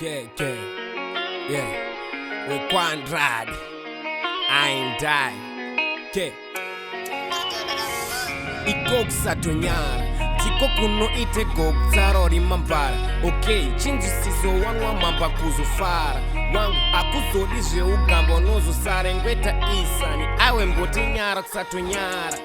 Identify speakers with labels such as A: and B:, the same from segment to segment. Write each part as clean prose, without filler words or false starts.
A: Yeah. We're quandrad. I ain't die. IKO KUSATONYARA. Tiko kuno ite gokutsarori mambara. Okay, chinjisiso wanwa mamba kuzofara. Wangu akuzodi zveugambo nozosarengweta isani. Awe mboti nyara kusatonyara.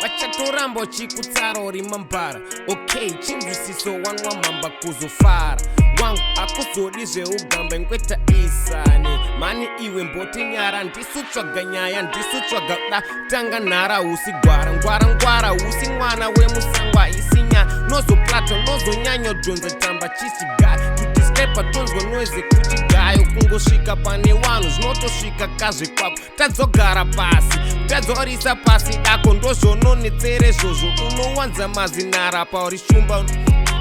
A: Vachatorambo chikutsarori mambara. Okay, chinjisiso wanwa mamba kuzofara. Wangu akuzodi zveugambo ngweta isani. Mani iwe mboti nyara ndisutsvaga nyaya ndisutsvaga da tanga nara usigwara ngwara usi mwana wemusangwa isinya nozo plato nozo nyanyo donza tamba chisigayo tudiskepa tonzwa noise kuchigayo kungosvika pane vanhu zvinotosvika kazve kwako tadzogara pasi tadzorisa pasi dako ndozvononetsere zvozvo unowanza mazinara pauri shumba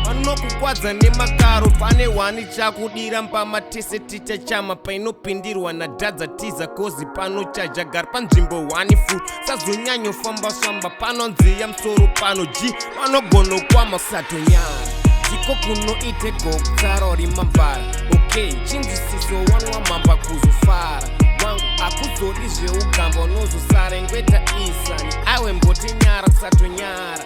A: vanokukwadza nemakaro pane wani chakudira mpamatese ticha chama painopindirwa nadhadza tiza kozi panochaja gari panzvimbo 1 full sazonyanyofamba panonziya musoro pano g vanogonokwama kusatonyara tiko kunoite gokutsarori mambara okay chinjisiso wanwa mamba kuzofara wangu akuzodi zveugambo nozosarengweta isani awe mboti nyara kusatonyara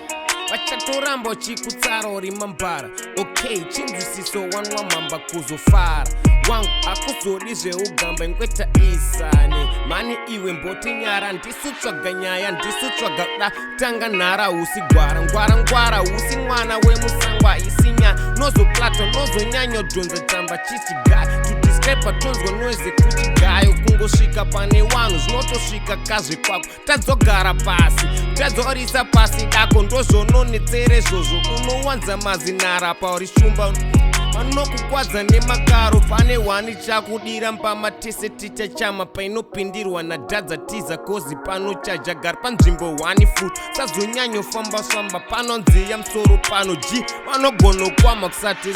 A: vachatorambo chikutsarori mambara okay chinjisiso wanwa mamba kuzofara wangu akuzodi zveugambo ngweta isani mani iwe mboti nyara ndisutsvaga nyaya ndisutsvaga da tanga nara usigwara ngwara usi mwana wemusangwa isinya nozoplato nozonyanyodonza tamba chisigayo tudiskepa tonzwa noise kuchigayo kungosvika pane vanhu zvinotosvika kazve kwako tadzogara pasi tadzorisa pasi dako ndozvononetsere zvozvo unowanza mazinara pauri shumba vanokukwadza nemakaro pane wani chakudira mpamatese ticha chama painopindirwa nadhadza tiza kozi panochaja gari panzvimbo 1 full sazonyanyofamba panonziya musoro pano g vanogonokwama kusati